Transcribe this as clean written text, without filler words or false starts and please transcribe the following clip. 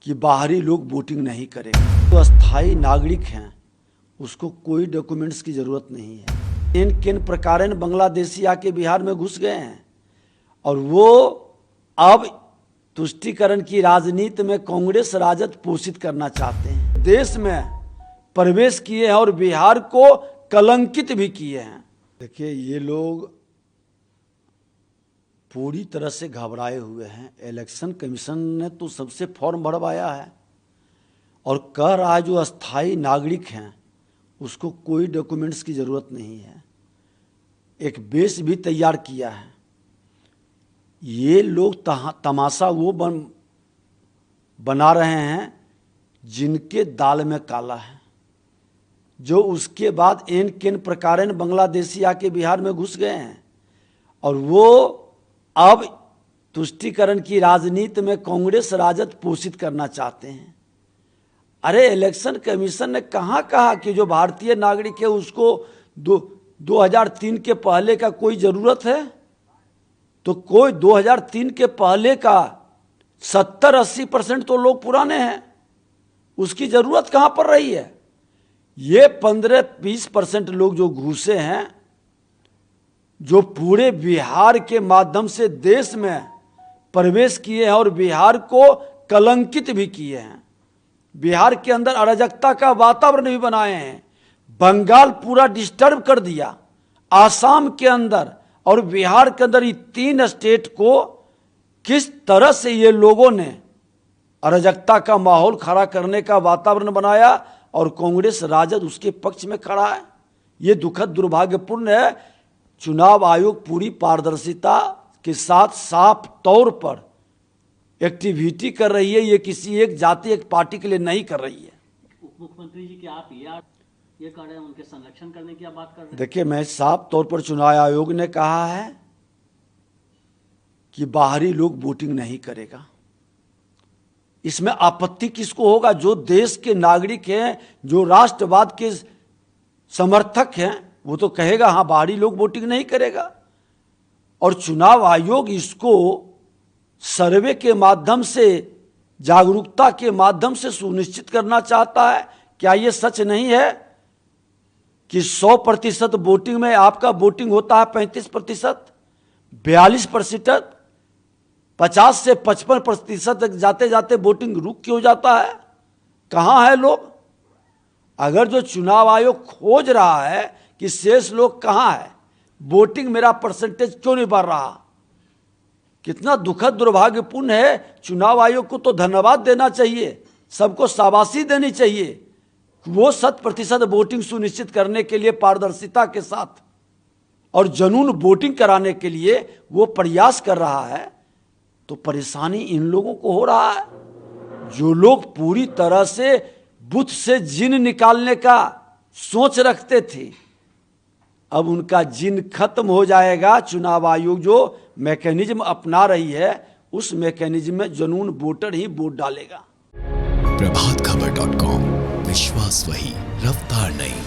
कि बाहरी लोग वोटिंग नहीं करेंगे। तो अस्थाई नागरिक हैं, उसको कोई डॉक्यूमेंट्स की ज़रूरत नहीं है। इन किन प्रकार बांग्लादेशी आके बिहार में घुस गए हैं और वो अब तुष्टीकरण की राजनीति में कांग्रेस राजद पोषित करना चाहते हैं। देश में प्रवेश किए हैं और बिहार को कलंकित भी किए हैं। देखिए, ये लोग पूरी तरह से घबराए हुए हैं। इलेक्शन कमीशन ने तो सबसे फॉर्म भरवाया है और कह रहा है जो अस्थाई नागरिक हैं उसको कोई डॉक्यूमेंट्स की ज़रूरत नहीं है। एक बेस भी तैयार किया है। ये लोग तमाशा वो बना रहे हैं जिनके दाल में काला है, जो उसके बाद इन किन प्रकार बांग्लादेशी आके बिहार में घुस गए हैं और वो अब तुष्टीकरण की राजनीति में कांग्रेस राजद पोषित करना चाहते हैं। अरे, इलेक्शन कमीशन ने कहाँ कहा कि जो भारतीय नागरिक है उसको 2003 के पहले का कोई ज़रूरत है? तो कोई 2003 के पहले का 70-80% तो लोग पुराने हैं, उसकी ज़रूरत कहाँ पर रही है? ये 15-20% लोग जो घुसे हैं, जो पूरे बिहार के माध्यम से देश में प्रवेश किए हैं और बिहार को कलंकित भी किए हैं। बिहार के अंदर अराजकता का वातावरण भी बनाए हैं। बंगाल पूरा डिस्टर्ब कर दिया, आसाम के अंदर और बिहार के अंदर, ये 3 स्टेट को किस तरह से ये लोगों ने अराजकता का माहौल खड़ा करने का वातावरण बनाया और कांग्रेस राजद उसके पक्ष में खड़ा है। ये दुखद दुर्भाग्यपूर्ण है। चुनाव आयोग पूरी पारदर्शिता के साथ साफ तौर पर एक्टिविटी कर रही है। ये किसी एक जाति, एक पार्टी के लिए नहीं कर रही है। उप मुख्यमंत्री जी, क्या आप ये कर रहे हैं, उनके संरक्षण करने की आप बात कर रहे हैं? देखिए, मैं साफ तौर पर चुनाव आयोग ने कहा है कि बाहरी लोग वोटिंग नहीं करेगा। इसमें आपत्ति किसको होगा? जो देश के नागरिक हैं, जो राष्ट्रवाद के समर्थक हैं, वो तो कहेगा हाँ बाहरी लोग वोटिंग नहीं करेगा। और चुनाव आयोग इसको सर्वे के माध्यम से, जागरूकता के माध्यम से सुनिश्चित करना चाहता है। क्या ये सच नहीं है कि 100% वोटिंग में आपका वोटिंग होता है 35%, 42%, 50 से 55% तक जाते जाते वोटिंग रुक क्यों जाता है? कहाँ है लोग? अगर जो चुनाव आयोग खोज रहा है कि शेष लोग कहाँ है, वोटिंग मेरा परसेंटेज क्यों नहीं बढ़ रहा, कितना दुखद दुर्भाग्यपूर्ण है। चुनाव आयोग को तो धन्यवाद देना चाहिए, सबको शाबाशी देनी चाहिए। वो 100% वोटिंग सुनिश्चित करने के लिए पारदर्शिता के साथ और जनून वोटिंग कराने के लिए वो प्रयास कर रहा है। तो परेशानी इन लोगों को हो रहा है जो लोग पूरी तरह से बुत से जिन निकालने का सोच रखते थे। अब उनका जिन खत्म हो जाएगा। चुनाव आयोग जो मैकेनिज्म अपना रही है, उस मैकेनिज्म में जनून वोटर ही वोट डालेगा। प्रभातखबर.com, विश्वास वही, रफ्तार नहीं।